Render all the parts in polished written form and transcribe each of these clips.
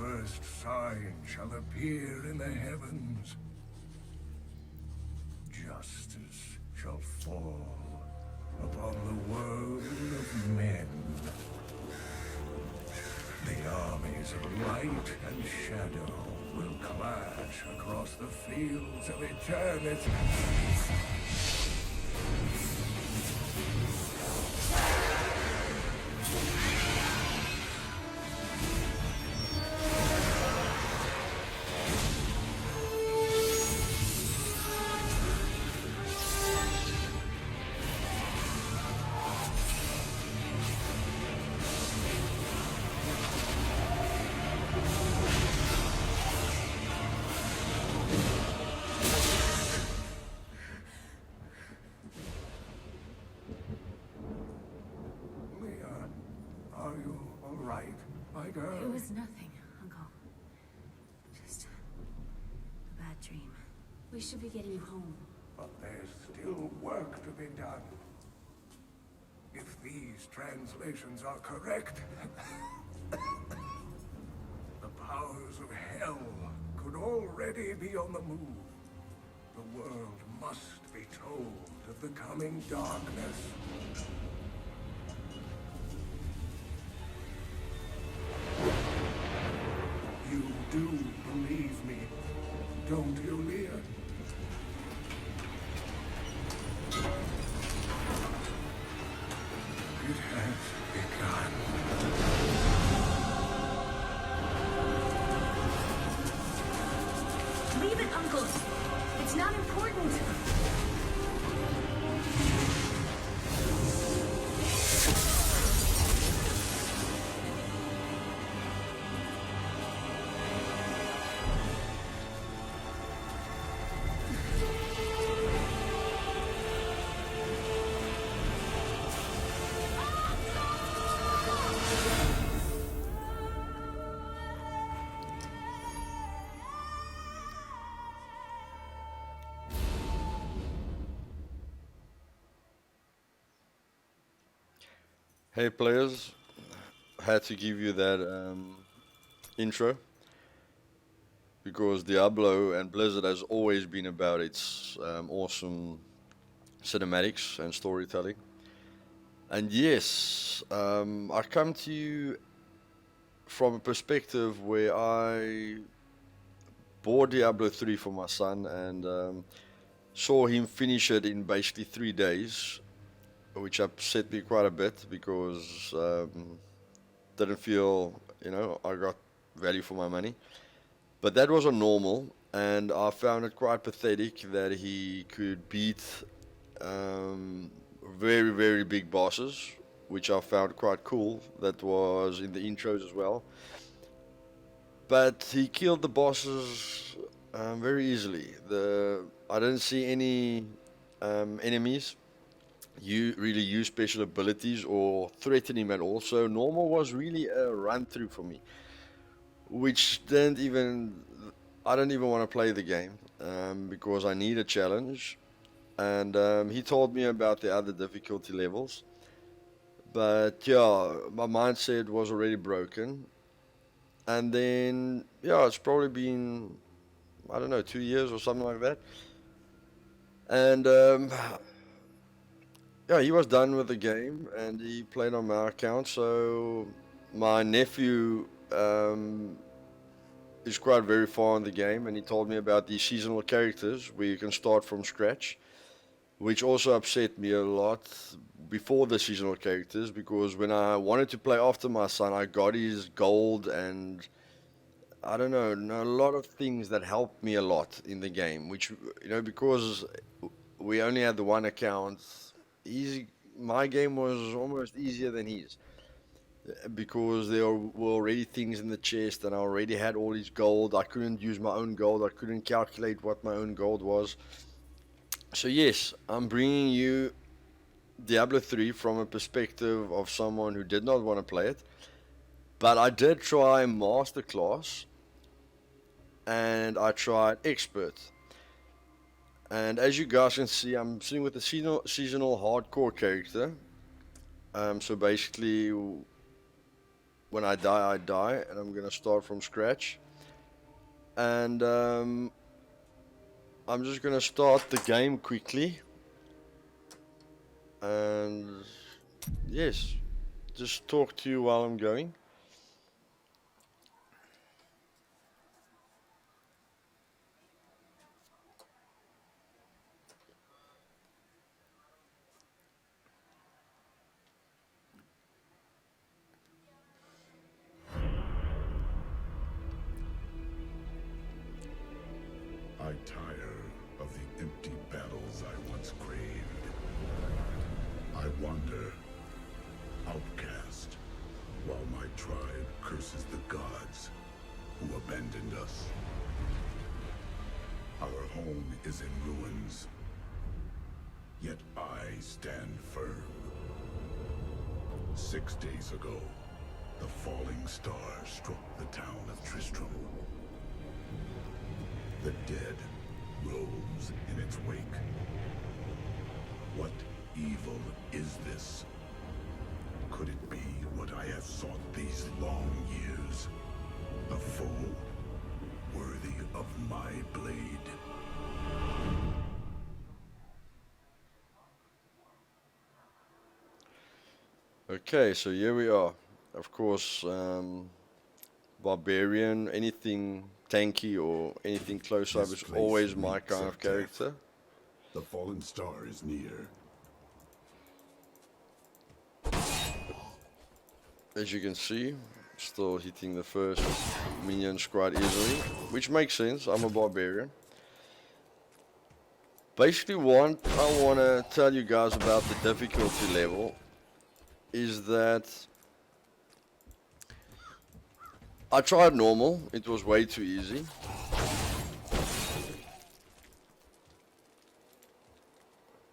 first sign shall appear in the heavens. Justice shall fall upon the world of men. The armies of light and shadow will clash across the fields of eternity. It was nothing, Uncle. Just a bad dream. We should be getting you home. But there's still work to be done. If these translations are correct, the powers of hell could already be on the move. The world must be told of the coming darkness. You do believe me, don't you, Leah? It has begun. Leave it, Uncle. It's not important. Hey players, had to give you that intro because Diablo and Blizzard has always been about its awesome cinematics and storytelling. And yes, I come to you from a perspective where I bought Diablo 3 for my son and saw him finish it in basically 3 days, which upset me quite a bit because didn't feel, I got value for my money. But that was a normal, and I found it quite pathetic that he could beat very, very big bosses, which I found quite cool. That was in the intros as well. But he killed the bosses very easily. I didn't see any enemies you really use special abilities or threaten him at all. So normal was really a run through for me, which I don't even want to play the game because I need a challenge. And he told me about the other difficulty levels, but yeah, my mindset was already broken. And then yeah, it's probably been, I don't know, 2 years or something like that. And yeah, he was done with the game and he played on my account. So my nephew is quite very far in the game, and he told me about these seasonal characters where you can start from scratch, which also upset me a lot before the seasonal characters, because when I wanted to play after my son, I got his gold and I don't know, a lot of things that helped me a lot in the game, which, because we only had the one account, my game was almost easier than his, because there were already things in the chest and I already had all his gold. I couldn't use my own gold. I couldn't calculate what my own gold was. So yes, I'm bringing you Diablo 3 from a perspective of someone who did not want to play it. But I did try Masterclass and I tried Expert. And as you guys can see, I'm sitting with a seasonal hardcore character. So basically, when I die, and I'm gonna start from scratch. And I'm just gonna start the game quickly. And yes, just talk to you while I'm going. I tire of the empty battles I once craved. I wander, outcast, while my tribe curses the gods who abandoned us. Our home is in ruins, yet I stand firm. 6 days ago, the falling star struck the town of Tristram. The dead rose in its wake. What evil is this? Could it be what I have sought these long years? A foe worthy of my blade? Okay, so here we are. Of course, barbarian, anything tanky or anything close up This is place always my reeks kind of of character. death. The fallen star is near. As you can see, still hitting the first minions quite easily, which makes sense. I'm a barbarian. Basically, what I want to tell you guys about the difficulty level is that I tried normal. It was way too easy.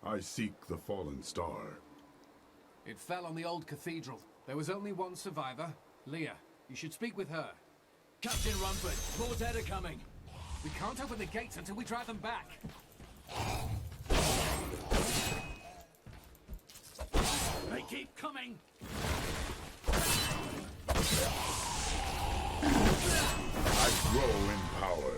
I seek the fallen star. It fell on the old cathedral. There was only one survivor, Leah. You should speak with her. Captain Rumford, more dead are coming. We can't open the gates until we drive them back. They keep coming. I grow in power.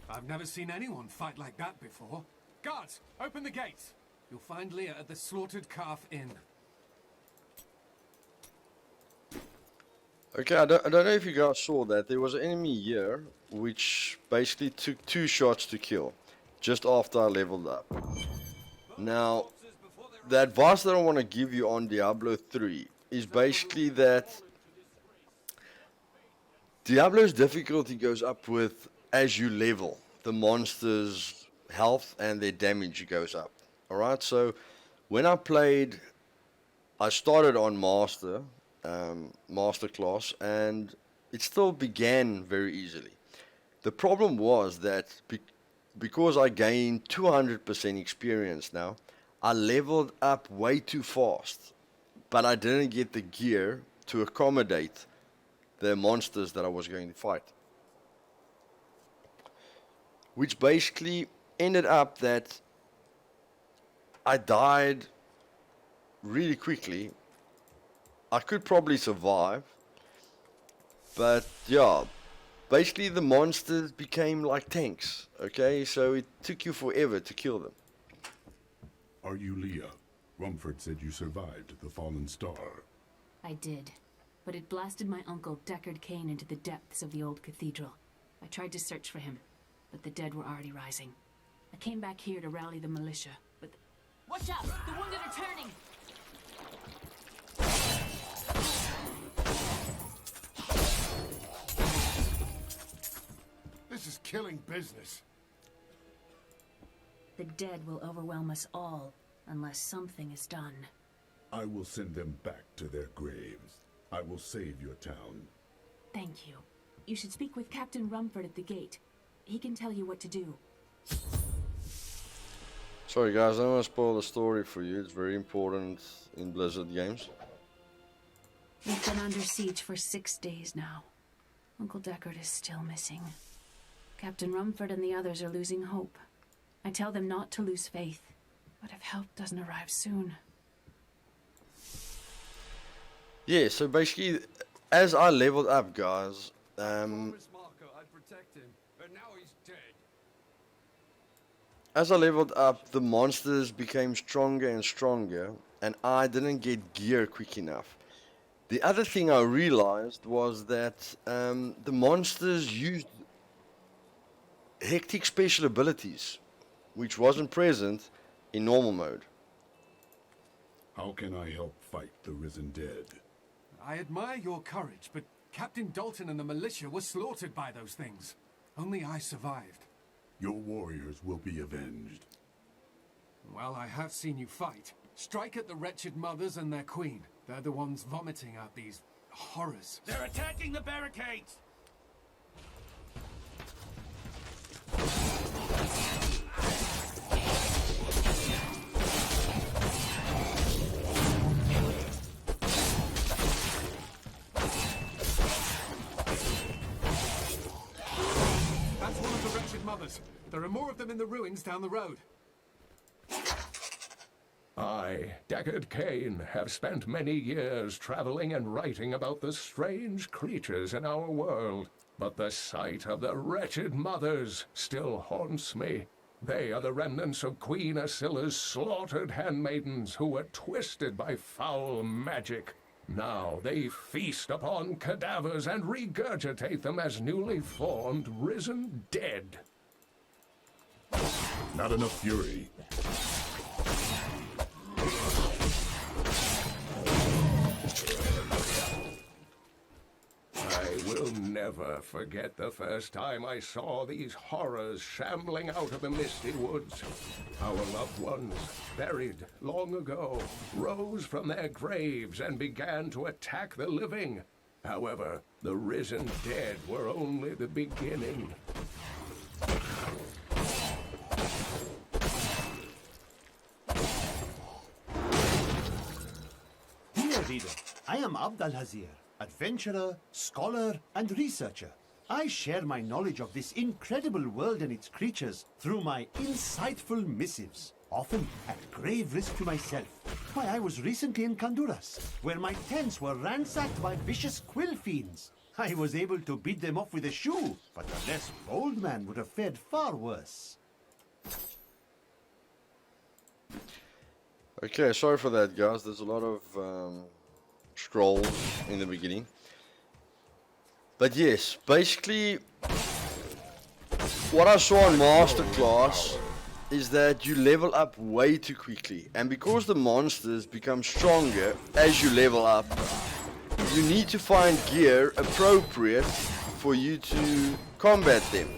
I've never seen anyone fight like that before. Guards, open the gates. You'll find Leah at the Slaughtered Calf Inn. Okay, I don't know if you guys saw that. There was an enemy here which basically took 2 shots to kill just after I leveled up. Now, the advice that I want to give you on Diablo 3 is basically that Diablo's difficulty goes up with as you level. The monsters' health and their damage goes up. Alright, so when I played, I started on Master class, and it still began very easily. The problem was that because I gained 200% experience now, I leveled up way too fast, but I didn't get the gear to accommodate the monsters that I was going to fight. Which basically ended up that I died really quickly. I could probably survive, but yeah, basically the monsters became like tanks, okay? So it took you forever to kill them. Are you Leah? Rumford said you survived the fallen star. I did, but it blasted my uncle Deckard Cain into the depths of the old cathedral. I tried to search for him, but the dead were already rising. I came back here to rally the militia, but... Watch out! The wounded are turning! This is killing business. The dead will overwhelm us all, unless something is done. I will send them back to their graves. I will save your town. Thank you. You should speak with Captain Rumford at the gate. He can tell you what to do. Sorry guys, I don't want to spoil the story for you. It's very important in Blizzard games. We've been under siege for 6 days now. Uncle Deckard is still missing. Captain Rumford and the others are losing hope. I tell them not to lose faith. What if help doesn't arrive soon? Yeah, so basically, as I leveled up, guys, Promise Marco I'd protect him, but now he's dead. as I leveled up, the monsters became stronger and stronger, and I didn't get gear quick enough. The other thing I realized was that the monsters used hectic special abilities, which wasn't present in normal mode. How can I help fight the risen dead? I admire your courage, but Captain Dalton and the militia were slaughtered by those things. Only I survived. Your warriors will be avenged. Well, I have seen you fight. Strike at the wretched mothers and their queen. They're the ones vomiting out these horrors. They're attacking the barricades! That's one of the wretched mothers. There are more of them in the ruins down the road. I, Deckard Cain, have spent many years traveling and writing about the strange creatures in our world, but the sight of the wretched mothers still haunts me. They are the remnants of Queen Asilla's slaughtered handmaidens who were twisted by foul magic. Now they feast upon cadavers and regurgitate them as newly formed, risen dead. Not enough fury. I will never forget the first time I saw these horrors shambling out of the misty woods. Our loved ones, buried long ago, rose from their graves and began to attack the living. However, the risen dead were only the beginning. Dear reader, I am Abd al-Hazir, adventurer, scholar, and researcher. I share my knowledge of this incredible world and its creatures through my insightful missives, often at grave risk to myself. Why, I was recently in Honduras, where my tents were ransacked by vicious quill fiends. I was able to beat them off with a shoe, but a less bold man would have fared far worse. Okay, sorry for that, guys. There's a lot of scrolls in the beginning. But yes, basically, what I saw in Masterclass is that you level up way too quickly. And because the monsters become stronger as you level up, you need to find gear appropriate for you to combat them.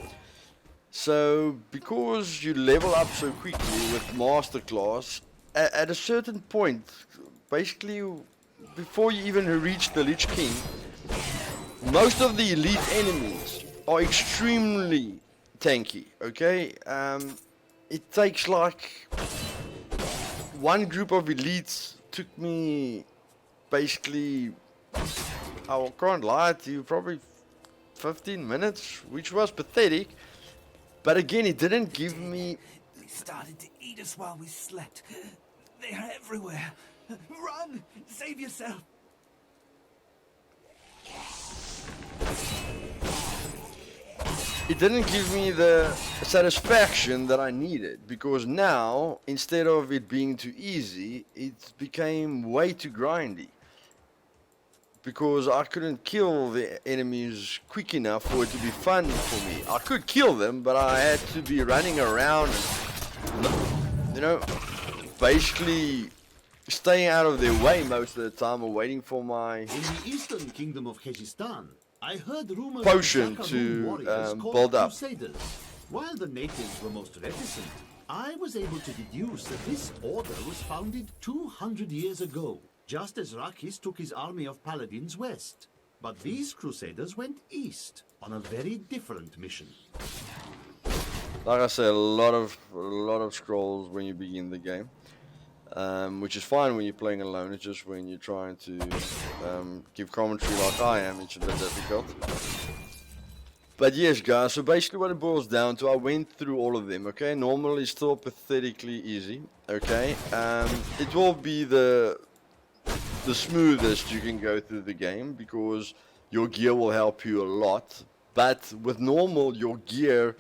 So, because you level up so quickly with Masterclass, at a certain point, basically, before you even reach the Lich King, most of the elite enemies are extremely tanky, okay? It takes like one group of elites took me basically, I can't lie to you, probably 15 minutes, which was pathetic. But again, it didn't give me... They started to eat us while we slept. They're everywhere. Run! Save yourself! It didn't give me the satisfaction that I needed, because now, instead of it being too easy, it became way too grindy. Because I couldn't kill the enemies quick enough for it to be fun for me. I could kill them, but I had to be running around and, you know, basically staying out of their way most of the time or waiting for my In the eastern kingdom of Khejistan, I heard rumors potion of Zakarum to warriors called build up. Crusaders. While the natives were most reticent, I was able to deduce that this order was founded 200 years ago, just as Rakis took his army of paladins west. But these Crusaders went east on a very different mission. Like I said, a lot of scrolls when you begin the game, which is fine when you're playing alone. It's just when you're trying to give commentary like I am, it's a bit difficult. But yes, guys, so basically what it boils down to, I went through all of them, okay? Normal is still pathetically easy, okay? It will be the smoothest you can go through the game because your gear will help you a lot. But with normal, your gear,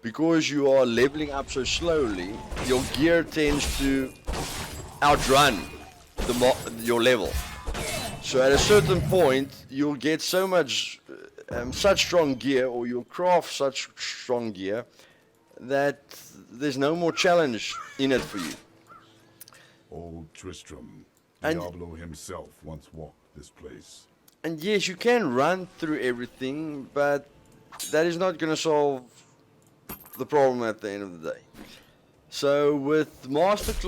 because you are leveling up so slowly, your gear tends to outrun your level. So at a certain point, you'll get so much, such strong gear, or you'll craft such strong gear, that there's no more challenge in it for you. Old Tristram, And- Diablo himself once walked this place. And yes, you can run through everything, but that is not going to solve the problem at the end of the day. So with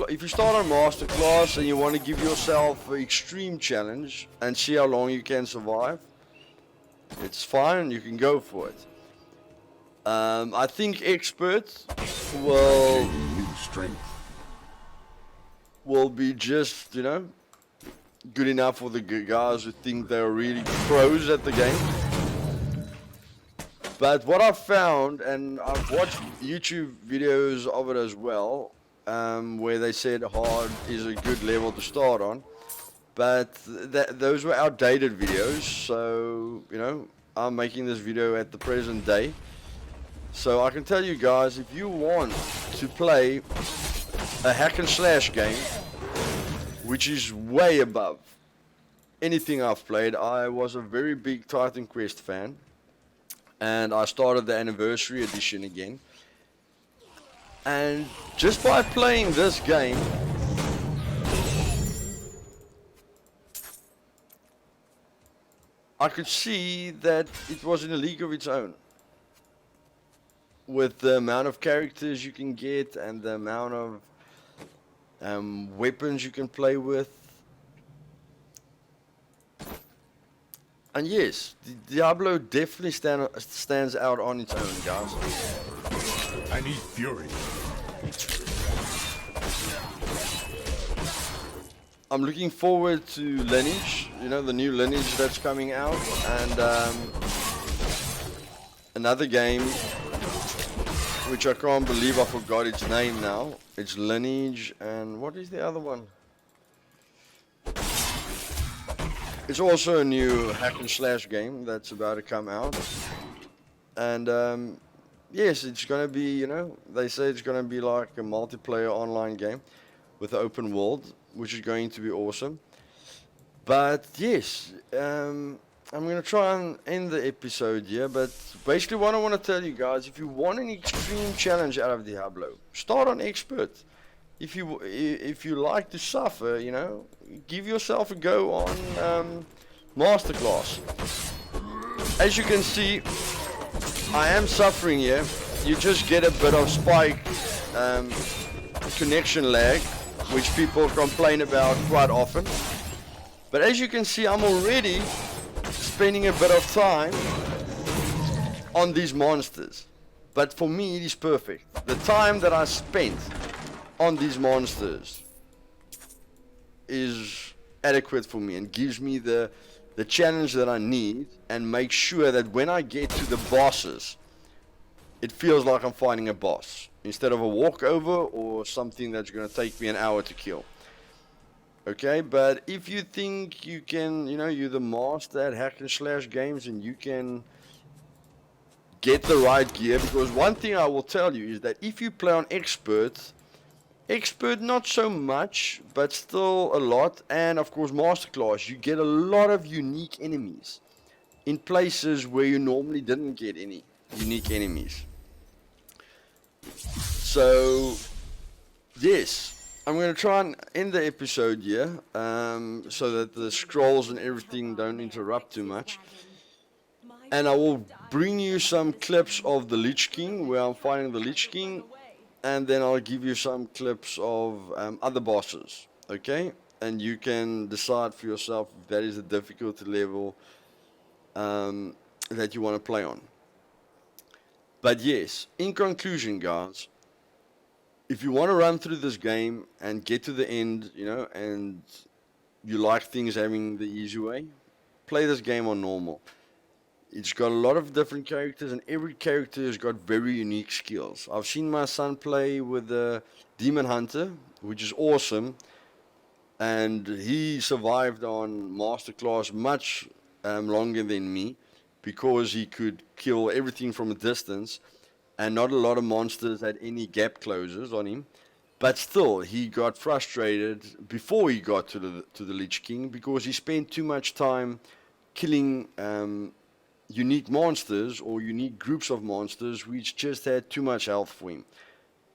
if you start on Masterclass and you want to give yourself an extreme challenge and see how long you can survive, it's fine, you can go for it. I think Expert will New strength. be just, good enough for the guys who think they're really pros at the game. But what I've found, and I've watched YouTube videos of it as well, where they said hard is a good level to start on, but those were outdated videos, so, I'm making this video at the present day. So I can tell you guys, if you want to play a hack and slash game, which is way above anything I've played, I was a very big Titan Quest fan. And I started the anniversary edition again. And just by playing this game, I could see that it was in a league of its own. With the amount of characters you can get and the amount of weapons you can play with. And yes, Diablo definitely stands out on its own, guys. I need fury. I'm looking forward to Lineage, the new Lineage that's coming out, and another game, which I can't believe I forgot its name now. It's Lineage, and what is the other one? It's also a new hack and slash game that's about to come out. And yes, it's going to be, they say it's going to be like a multiplayer online game with an open world, which is going to be awesome. But yes, I'm going to try and end the episode here, but basically what I want to tell you guys, if you want an extreme challenge out of Diablo, start on Expert. If you like to suffer, give yourself a go on Masterclass. As you can see, I am suffering here. You just get a bit of spike connection lag, which people complain about quite often. But as you can see, I'm already spending a bit of time on these monsters. But for me, it is perfect. The time that I spent on these monsters is adequate for me and gives me the challenge that I need, and make sure that when I get to the bosses, it feels like I'm fighting a boss instead of a walkover or something that's going to take me an hour to kill. Okay, but if you think you can, you're the master at hack and slash games and you can get the right gear, because one thing I will tell you is that if you play on Expert not so much, but still a lot, and of course Masterclass, you get a lot of unique enemies in places where you normally didn't get any unique enemies. So yes, I'm going to try and end the episode here, so that the scrolls and everything don't interrupt too much. And I will bring you some clips of the Lich King, where I'm fighting the Lich King, and then I'll give you some clips of other bosses, okay? And you can decide for yourself if that is the difficulty level that you want to play on. But yes, in conclusion, guys, if you want to run through this game and get to the end, and you like things having the easy way, play this game on normal. it's got a lot of different characters, and every character has got very unique skills. I've seen my son play with the Demon Hunter, which is awesome, and he survived on Masterclass much longer than me because he could kill everything from a distance, and not a lot of monsters had any gap closers on him. But still, he got frustrated before he got to the Lich King because he spent too much time killing unique monsters or unique groups of monsters which just had too much health for him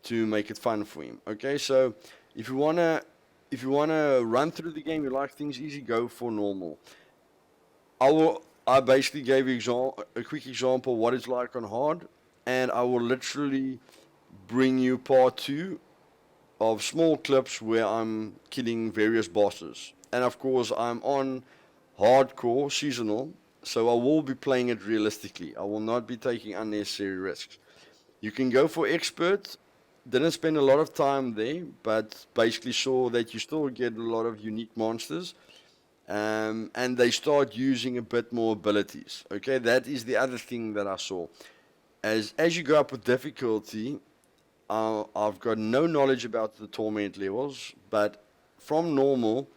to make it fun for him. Okay, so if you wanna run through the game, you like things easy, go for normal. I basically gave you a quick example what it's like on hard, and I will literally bring you part 2 of small clips where I'm killing various bosses. And of course I'm on hardcore seasonal, so I will be playing it realistically. I will not be taking unnecessary risks. You can go for expert. Didn't spend a lot of time there, but basically saw that you still get a lot of unique monsters, and they start using a bit more abilities. Okay, that is the other thing that I saw. As you go up with difficulty, I've got no knowledge about the torment levels, but from normal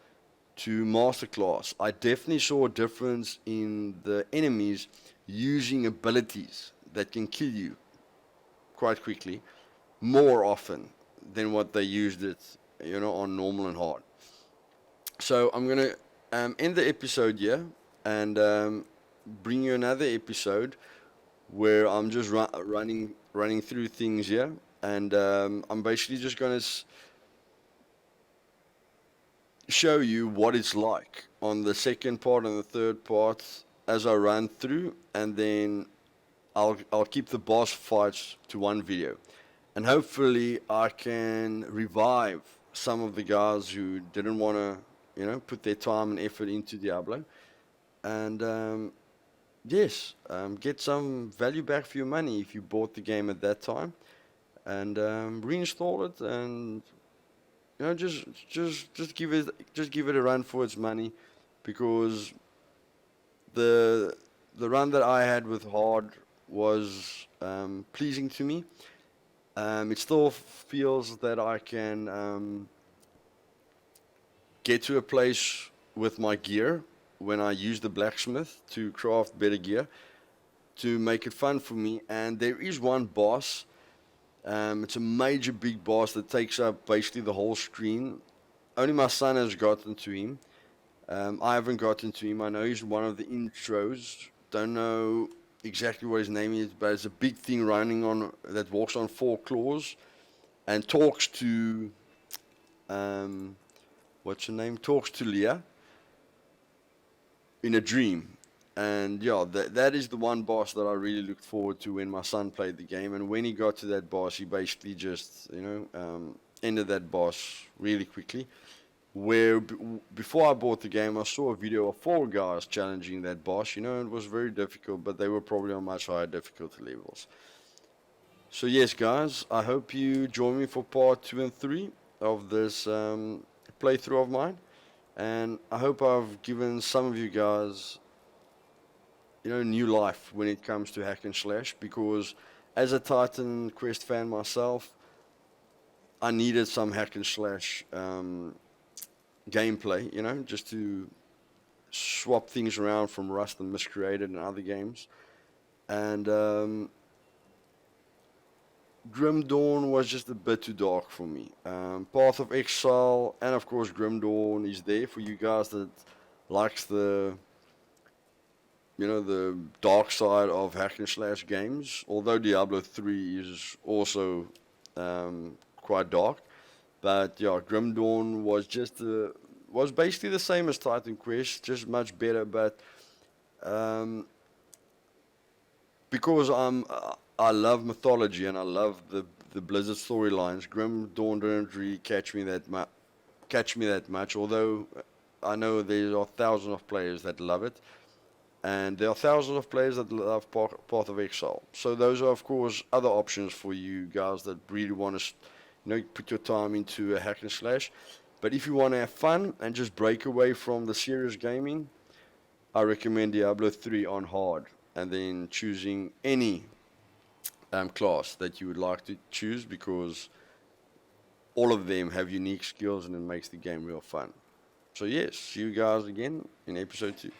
to masterclass, I definitely saw a difference in the enemies using abilities that can kill you quite quickly, more often than what they used it, on normal and hard. So I'm gonna end the episode here and bring you another episode where I'm just running through things here, and I'm basically just gonna show you what it's like on the second part and the third part as I run through, and then I'll keep the boss fights to one video, and hopefully I can revive some of the guys who didn't want to put their time and effort into Diablo, and yes, get some value back for your money if you bought the game at that time, and reinstall it, and just give it a run for its money, because the run that I had with hard was pleasing to me. It still feels that I can get to a place with my gear when I use the blacksmith to craft better gear to make it fun for me. And there is one boss. It's a major big boss that takes up basically the whole screen. Only my son has gotten to him. I haven't gotten to him. I know he's one of the intros. Don't know exactly what his name is, but it's a big thing running on that walks on 4 claws and talks to what's her name? Talks to Leah in a dream. And yeah, that is the one boss that I really looked forward to when my son played the game. And when he got to that boss, he basically just, ended that boss really quickly. Where before I bought the game, I saw a video of 4 guys challenging that boss. It was very difficult, but they were probably on much higher difficulty levels. So yes, guys, I hope you join me for part 2 and 3 of this playthrough of mine. And I hope I've given some of you guys new life when it comes to hack and slash, because as a Titan Quest fan myself, I needed some hack and slash gameplay, just to swap things around from Rust and Miscreated and other games. And Grim Dawn was just a bit too dark for me. Path of Exile and of course Grim Dawn is there for you guys that likes the dark side of hack and slash games, although Diablo 3 is also quite dark. But yeah, Grim Dawn was was basically the same as Titan Quest, just much better. But because I love mythology and I love the Blizzard storylines, Grim Dawn didn't really catch me that much. Although I know there are thousands of players that love it. And there are thousands of players that love Path of Exile. So those are, of course, other options for you guys that really want to, put your time into a hack and slash. But if you want to have fun and just break away from the serious gaming, I recommend Diablo 3 on hard. and then choosing any class that you would like to choose, because all of them have unique skills and it makes the game real fun. So yes, see you guys again in episode 2.